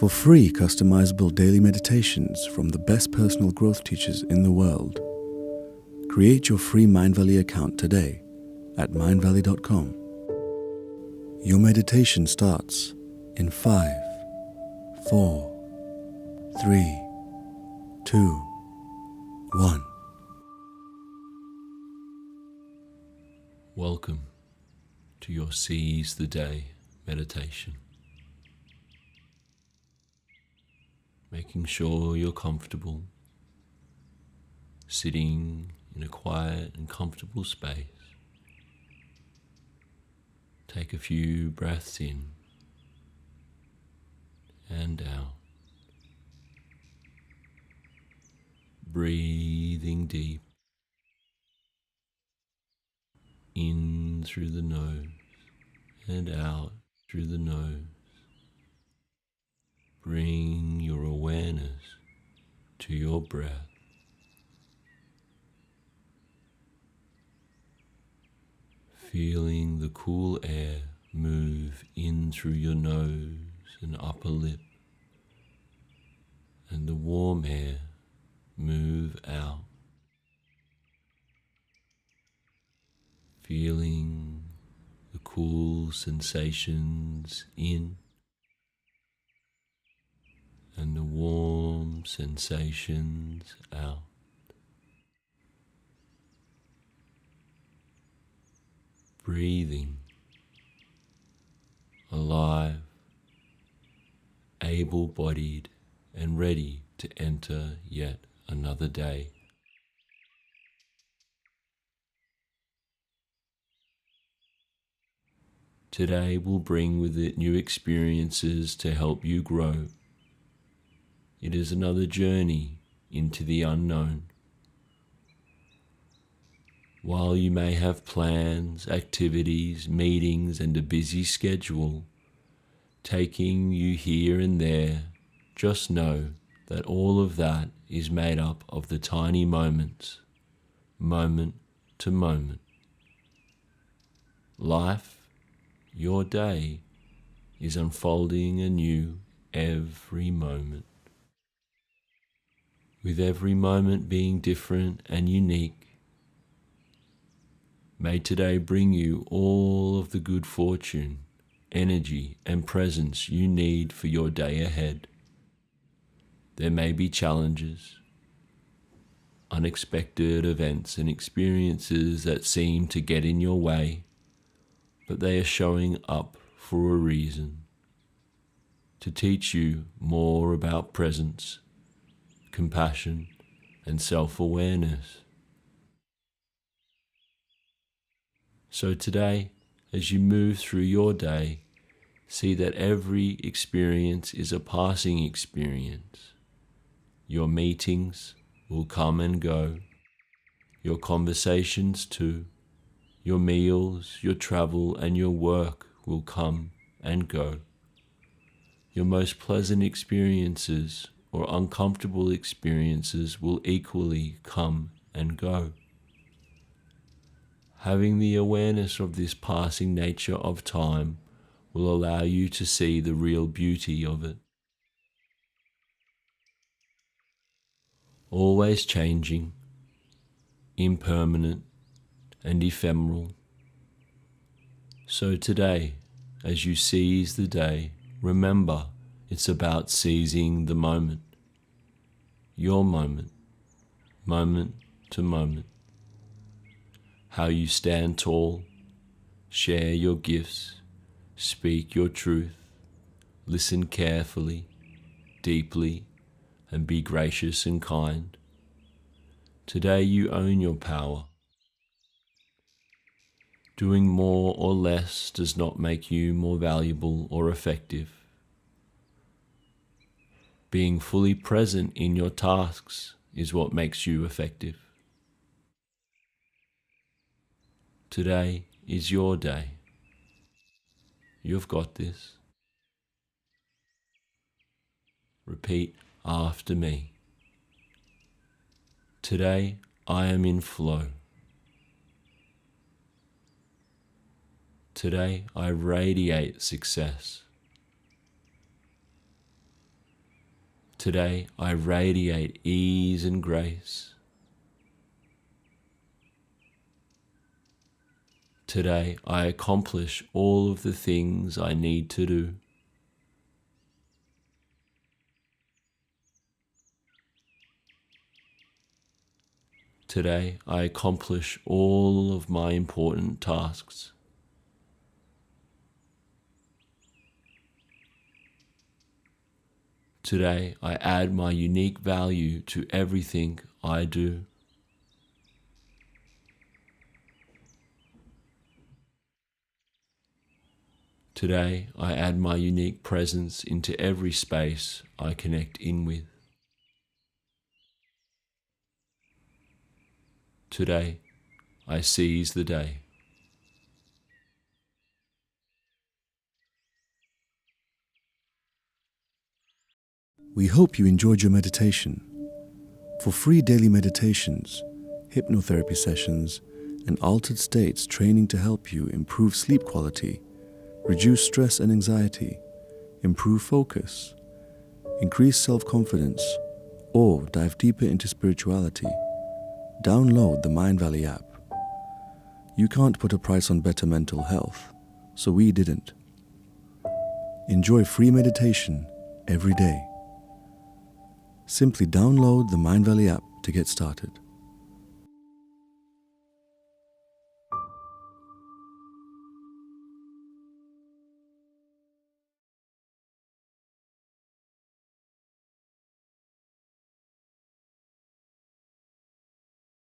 For free customizable daily meditations from the best personal growth teachers in the world, create your free Mindvalley account today at mindvalley.com. Your meditation starts in 5, 4, 3, 2, 1. Welcome to your Seize the Day meditation. Making sure you're comfortable, sitting in a quiet and comfortable space. Take a few breaths in and out. Breathing deep in through the nose and out through the nose. Bring your awareness to your breath. Feeling the cool air move in through your nose and upper lip, and the warm air move out. Feeling the cool sensations in and the warm sensations out. Breathing, alive, able-bodied and ready to enter yet another day. Today will bring with it new experiences to help you grow. It is another journey into the unknown. While you may have plans, activities, meetings, and a busy schedule taking you here and there, just know that all of that is made up of the tiny moments, moment to moment. Life, your day, is unfolding anew every moment, with every moment being different and unique. May today bring you all of the good fortune, energy, and presence you need for your day ahead. There may be challenges, unexpected events and experiences that seem to get in your way, but they are showing up for a reason, to teach you more about presence, compassion, and self-awareness. So today, as you move through your day, see that every experience is a passing experience. Your meetings will come and go, your conversations too, your meals, your travel, and your work will come and go. Your most pleasant experiences or uncomfortable experiences will equally come and go. Having the awareness of this passing nature of time will allow you to see the real beauty of it. Always changing, impermanent, and ephemeral. So today, as you seize the day, remember it's about seizing the moment. Your moment, moment to moment. How you stand tall, share your gifts, speak your truth, listen carefully, deeply, and be gracious and kind. Today you own your power. Doing more or less does not make you more valuable or effective. Being fully present in your tasks is what makes you effective. Today is your day. You've got this. Repeat after me. Today I am in flow. Today I radiate success. Today I radiate ease and grace. Today I accomplish all of the things I need to do. Today I accomplish all of my important tasks. Today I add my unique value to everything I do. Today I add my unique presence into every space I connect in with. Today I seize the day. We hope you enjoyed your meditation. For free daily meditations, hypnotherapy sessions, and altered states training to help you improve sleep quality, reduce stress and anxiety, improve focus, increase self-confidence, or dive deeper into spirituality, download the Mindvalley app. You can't put a price on better mental health, so we didn't. Enjoy free meditation every day. Simply download the Mindvalley app to get started.